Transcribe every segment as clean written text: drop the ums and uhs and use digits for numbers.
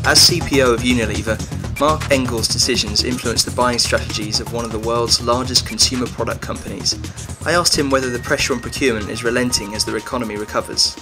As CPO of Unilever, Marc Engel's decisions influence the buying strategies of one of the world's largest consumer product companies. I asked him whether the pressure on procurement is relenting as the economy recovers.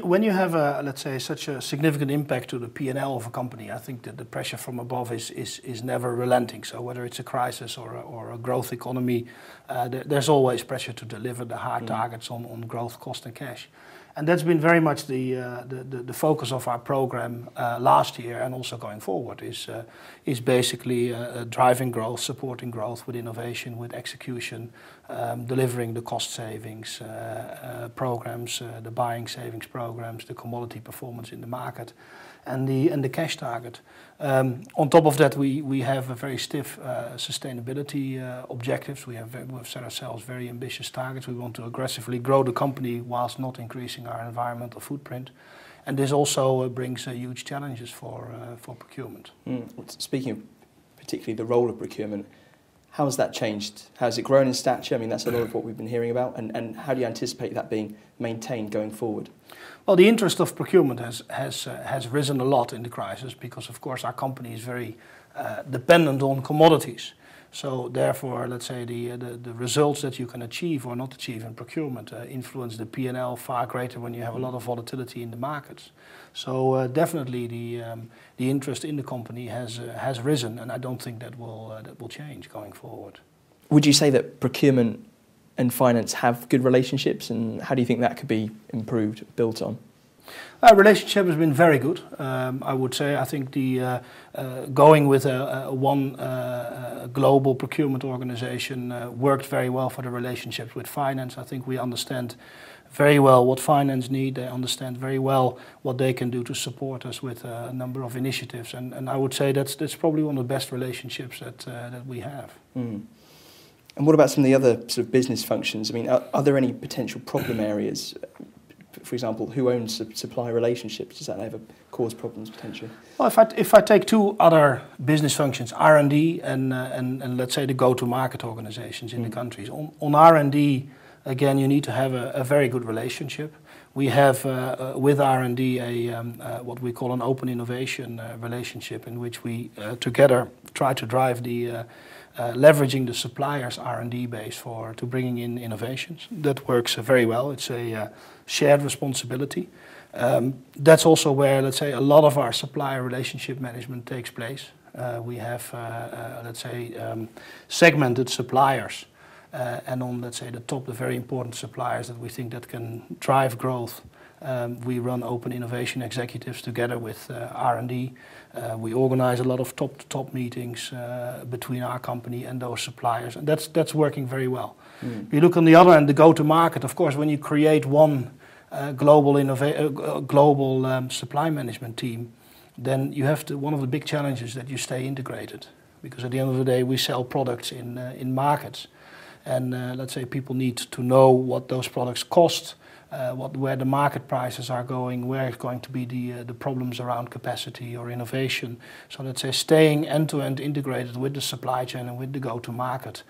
When you have, let's say, such a significant impact to the P&L of a company, I think that the pressure from above is never relenting. So whether it's a crisis or a growth economy, there's always pressure to deliver the hard targets on growth, cost and cash. And that's been very much the focus of our program last year and also going forward is basically driving growth, supporting growth with innovation, with execution, delivering the cost savings programs, the buying savings programs, the commodity performance in the market, and the cash target. On top of that, we have a very stiff sustainability objectives. We've set ourselves very ambitious targets. We want to aggressively grow the company whilst not increasing our environmental footprint. And this also brings huge challenges for procurement. Speaking of particularly the role of procurement, how has that changed? Has it grown in stature? I mean, that's a lot of what we've been hearing about. And how do you anticipate that being maintained going forward? Well, the interest of procurement has risen a lot in the crisis because, of course, our company is very dependent on commodities. So therefore, let's say the results that you can achieve or not achieve in procurement influence the P&L far greater when you have a lot of volatility in the markets. So definitely the interest in the company has risen, and I don't think that will change going forward. Would you say that procurement and finance have good relationships, and how do you think that could be improved, built on? Our relationship has been very good. I would say I think going with one global procurement organization worked very well for the relationships with finance. I think we understand very well what finance need. They understand very well what they can do to support us with a number of initiatives. And I would say that's probably one of the best relationships that we have. Mm. And what about some of the other sort of business functions? I mean, are there any potential problem areas? For example, who owns supplier relationships? Does that ever cause problems potentially? Well, if I take two other business functions, R&D and let's say the go-to-market organizations in the countries. On R&D, again, you need to have a very good relationship. We have with R&D what we call an open innovation relationship in which we together try to drive the leveraging the suppliers' R&D base to bringing in innovations. That works very well. It's a shared responsibility. That's also where, let's say, a lot of our supplier relationship management takes place. We have, let's say, segmented suppliers. And on, let's say, the very important suppliers that we think that can drive growth, we run open innovation executives together with R&D. We organize a lot of top-to-top meetings between our company and those suppliers, and that's working very well. If you look on the other end, the go-to-market, of course, when you create one global supply management team, then you have to. One of the big challenges that you stay integrated, because at the end of the day, we sell products in markets, and let's say people need to know what those products cost. Where the market prices are going, where it's going to be the problems around capacity or innovation. So let's say staying end-to-end integrated with the supply chain and with the go-to-market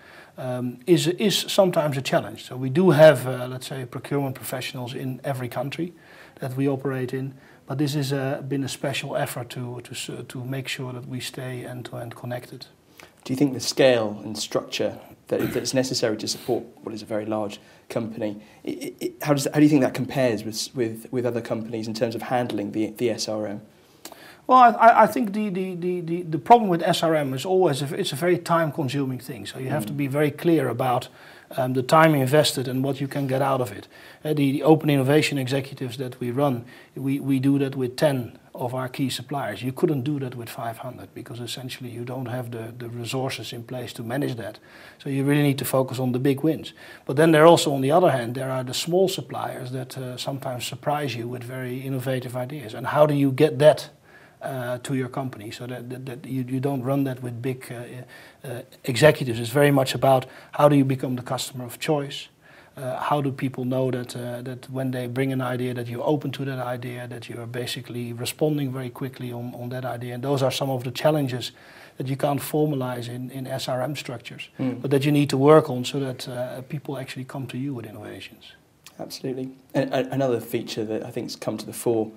is sometimes a challenge. So we do have, let's say, procurement professionals in every country that we operate in, but this has been a special effort to make sure that we stay end-to-end connected. Do you think the scale and structure that's necessary to support what is a very large company, how do you think that compares with other companies in terms of handling the SRM? Well, I think the problem with SRM is always it's a very time-consuming thing. So you have to be very clear about the time invested and what you can get out of it. The open innovation executives that we run, we do that with 10 of our key suppliers. You couldn't do that with 500 because essentially you don't have the resources in place to manage that. So you really need to focus on the big wins. But then there also, on the other hand, there are the small suppliers that sometimes surprise you with very innovative ideas. And how do you get that to your company so that you don't run that with big executives? It's very much about how do you become the customer of choice. How do people know that when they bring an idea that you're open to that idea, that you are basically responding very quickly on that idea? And those are some of the challenges that you can't formalize in SRM structures, but that you need to work on so that people actually come to you with innovations. Absolutely. And another feature that I think has come to the fore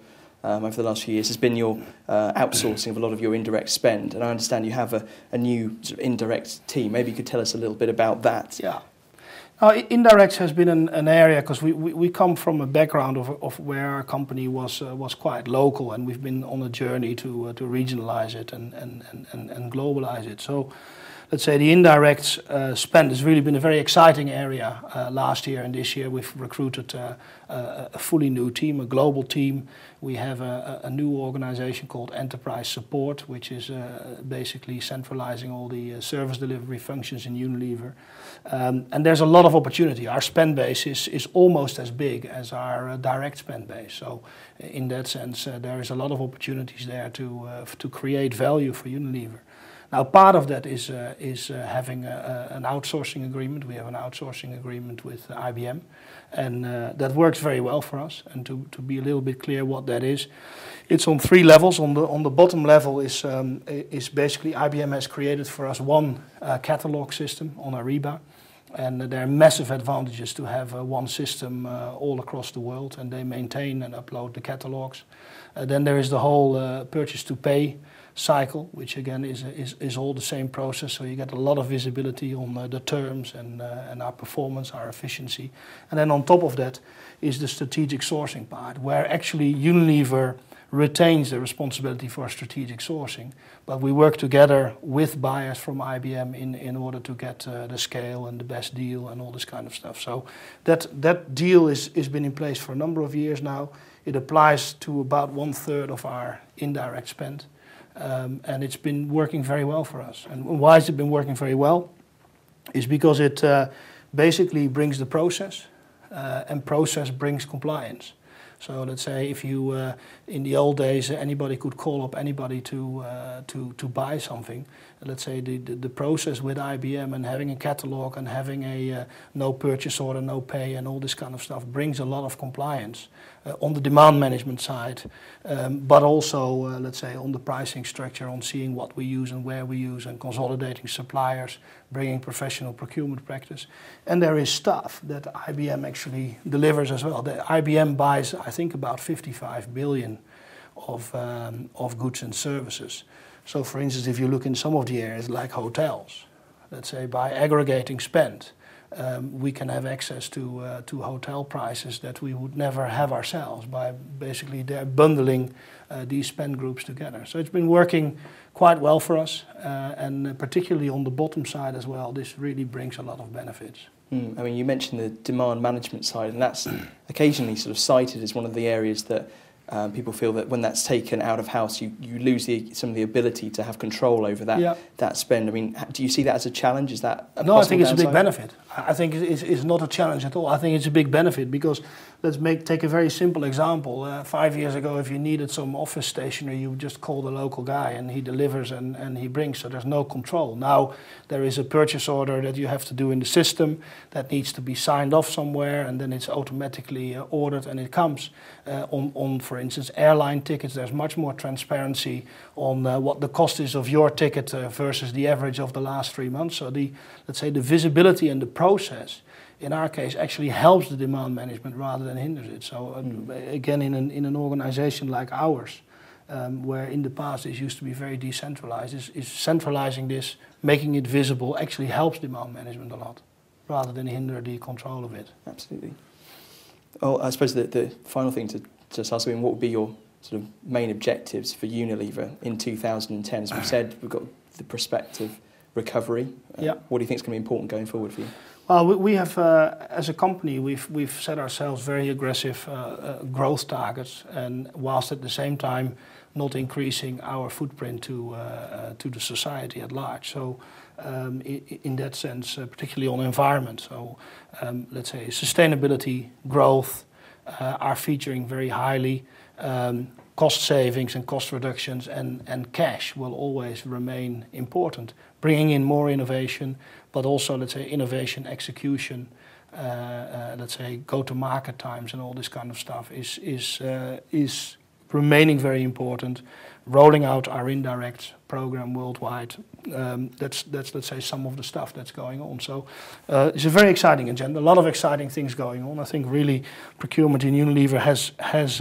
over the last few years has been your outsourcing of a lot of your indirect spend. And I understand you have a new sort of indirect team. Maybe you could tell us a little bit about that. Yeah. Indirect has been an area, because we come from a background of where our company was quite local, and we've been on a journey to regionalize it and globalize it. So let's say the indirect spend has really been a very exciting area last year, and this year we've recruited a fully new team, a global team. We have a new organization called Enterprise Support, which is basically centralizing all the service delivery functions in Unilever. And there's a lot of opportunity. Our spend base is almost as big as our direct spend base. So in that sense, there is a lot of opportunities there to create value for Unilever. Now, part of that is having an outsourcing agreement. We have an outsourcing agreement with IBM, and that works very well for us. And to be a little bit clear what that is, it's on 3 levels. On the bottom level is basically IBM has created for us one catalog system on Ariba. And there are massive advantages to have one system all across the world, and they maintain and upload the catalogs. Then there is the whole purchase to pay cycle, which again is all the same process. So you get a lot of visibility on the terms and our performance, our efficiency. And then on top of that is the strategic sourcing part, where actually Unilever retains the responsibility for strategic sourcing, but we work together with buyers from IBM in order to get the scale and the best deal and all this kind of stuff. So that deal is been in place for a number of years now. It applies to about 1/3 of our indirect spend, and it's been working very well for us. And why has it been working very well? Is because it basically brings the process, and process brings compliance. So let's say if you, in the old days, anybody could call up anybody to buy something. Let's say the process with IBM and having a catalog and having a no purchase order, no pay, and all this kind of stuff brings a lot of compliance on the demand management side, but also let's say on the pricing structure, on seeing what we use and where we use, and consolidating suppliers, bringing professional procurement practice. And there is stuff that IBM actually delivers as well. The IBM buys, I think, about 55 billion of goods and services. So for instance, if you look in some of the areas like hotels, let's say by aggregating spend, we can have access to hotel prices that we would never have ourselves by basically they're bundling these spend groups together. So it's been working quite well for us, and particularly on the bottom side as well, this really brings a lot of benefits. I mean, you mentioned the demand management side, and that's occasionally sort of cited as one of the areas that people feel that when that's taken out of house, you lose some of the ability to have control over that spend. I mean, do you see that as a challenge? Is that a No, I think it's downside? a big benefit. I think it's not a challenge at all. I think it's a big benefit because take a very simple example. 5 years ago, if you needed some office stationery, you would just call the local guy and he delivers and he brings, so there's no control. Now there is a purchase order that you have to do in the system that needs to be signed off somewhere, and then it's automatically ordered and it comes. On, for instance, airline tickets, there's much more transparency on what the cost is of your ticket versus the average of the last 3 months. So let's say the visibility and the process, in our case, actually helps the demand management rather than hinders it. So again, in an organization like ours, where in the past it used to be very decentralized, is centralizing this, making it visible, actually helps demand management a lot, rather than hinder the control of it. Absolutely. Oh, I suppose the final thing to just ask you, what would be your sort of main objectives for Unilever in 2010? As we've said, we've got the prospective recovery. What do you think is going to be important going forward for you? Well, we have, as a company, we've set ourselves very aggressive growth targets, and whilst at the same time not increasing our footprint to the society at large. So in that sense, particularly on environment, so let's say sustainability, growth are featuring very highly. Cost savings and cost reductions and cash will always remain important. Bringing in more innovation, but also, let's say, innovation execution, let's say, go-to-market times and all this kind of stuff is remaining very important. Rolling out our indirect program worldwide, that's let's say some of the stuff that's going on. So it's a very exciting agenda, a lot of exciting things going on. I think really procurement in Unilever has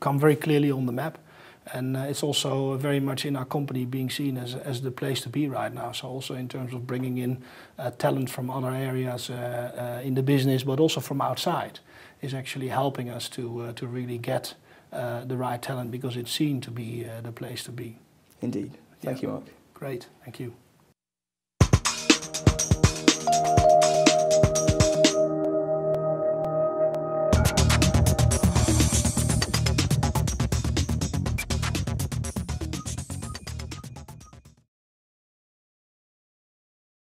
come very clearly on the map. And it's also very much in our company being seen as the place to be right now. So also in terms of bringing in talent from other areas in the business, but also from outside, is actually helping us to really get the right talent, because it's seen to be the place to be. Indeed. Thank you, Marc. Great. Thank you.